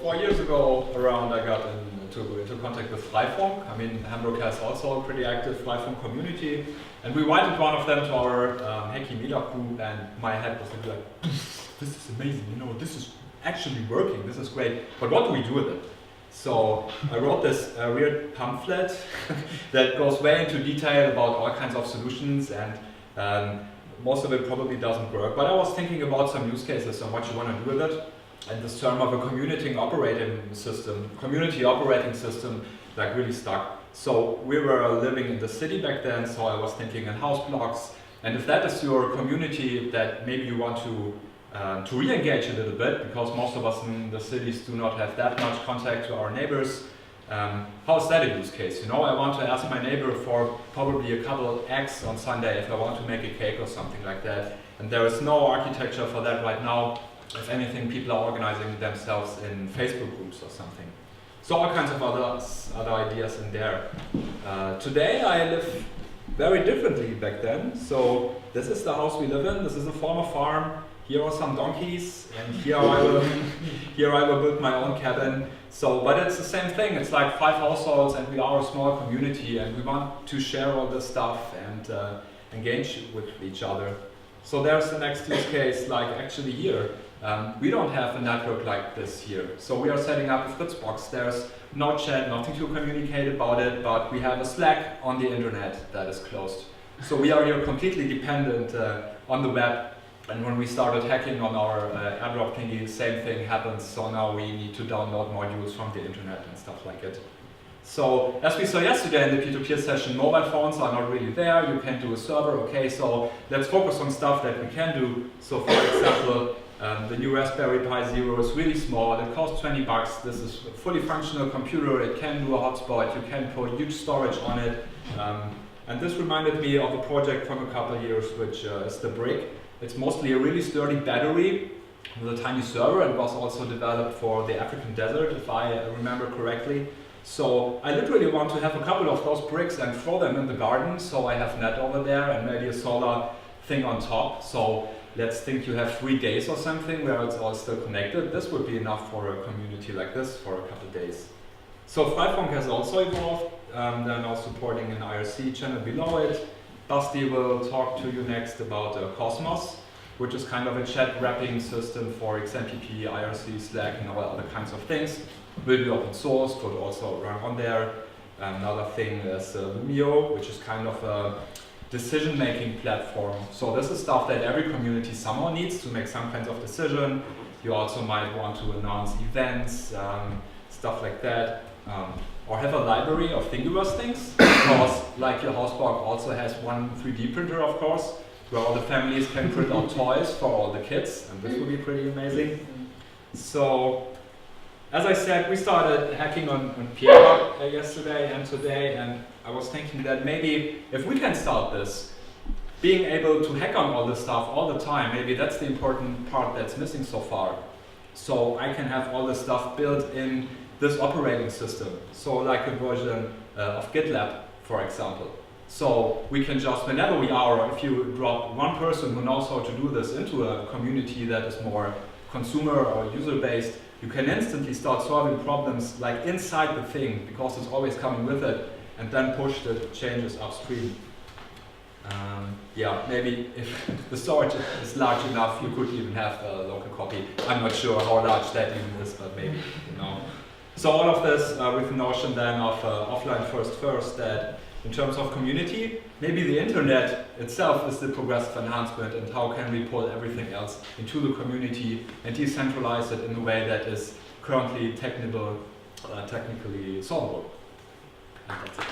4 years ago around, I got into contact with Freifunk. I mean, Hamburg has also a pretty active Freifunk community, and we invited one of them to our Hacky meetup group, and my head was like, this is amazing, you know, this is actually working, this is great, but what do we do with it? So I wrote this weird pamphlet that goes way into detail about all kinds of solutions, and most of it probably doesn't work, but I was thinking about some use cases and what you want to do with it. And this term of a community operating system like really stuck. So we were living in the city back then, so I was thinking in house blocks, and if that is your community that maybe you want to re-engage a little bit, because most of us in the cities do not have that much contact to our neighbors, how is that a use case? You know, I want to ask my neighbor for probably a couple eggs on Sunday if I want to make a cake or something like that, and there is no architecture for that right now. If anything, people are organizing themselves in Facebook groups or something. So all kinds of other ideas in there. Today I live very differently back then. So this is the house we live in. This is a former farm. Here are some donkeys, and here I will build my own cabin. So, but it's the same thing. It's like 5 households, and we are a small community, and we want to share all this stuff and engage with each other. So there's the next use case, like actually here. We don't have a network like this here. So we are setting up a Fritzbox. There's no chat, nothing to communicate about it, but we have a Slack on the internet that is closed. So we are here completely dependent on the web. And when we started hacking on our airdrop thingy, the same thing happens. So now we need to download modules from the internet and stuff like it. So as we saw yesterday in the P2P session, mobile phones are not really there. You can do a server. Okay, so let's focus on stuff that we can do. So for example, the new Raspberry Pi Zero is really small. It costs 20 bucks. This is a fully functional computer. It can do a hotspot. You can put huge storage on it. And this reminded me of a project from a couple of years, which is the Brick. It's mostly a really sturdy battery with a tiny server, and was also developed for the African desert, if I remember correctly. So I literally want to have a couple of those bricks and throw them in the garden. So I have net over there and maybe a solar thing on top. So let's think you have 3 days or something where it's all still connected. This would be enough for a community like this for a couple of days. So Freifunk has also evolved. They're now supporting an IRC channel below it. Basti will talk to you next about Cosmos, which is kind of a chat wrapping system for XMPP, IRC, Slack, and all other kinds of things. Will be open source, could also run on there. Another thing is Lumio, which is kind of a decision-making platform. So this is stuff that every community somehow needs to make some kinds of decision. You also might want to announce events, stuff like that. Or have a library of Thingiverse things, because like your houseblock also has one 3D printer, of course, where all the families can print out toys for all the kids, and this would be pretty amazing. So, as I said, we started hacking on Pierre yesterday and today, and I was thinking that maybe if we can start this, being able to hack on all this stuff all the time, maybe that's the important part that's missing so far. So I can have all this stuff built in this operating system. So like a version of GitLab, for example. So we can just, whenever we are, or if you drop one person who knows how to do this into a community that is more consumer or user-based, you can instantly start solving problems like inside the thing, because it's always coming with it, and then push the changes upstream. Yeah, maybe if the storage is large enough, you could even have a local copy. I'm not sure how large that even is, but maybe, you know. So all of this with the notion then of offline first, that in terms of community, maybe the internet itself is the progressive enhancement, and how can we pull everything else into the community and decentralize it in a way that is currently technically solvable. And that's it.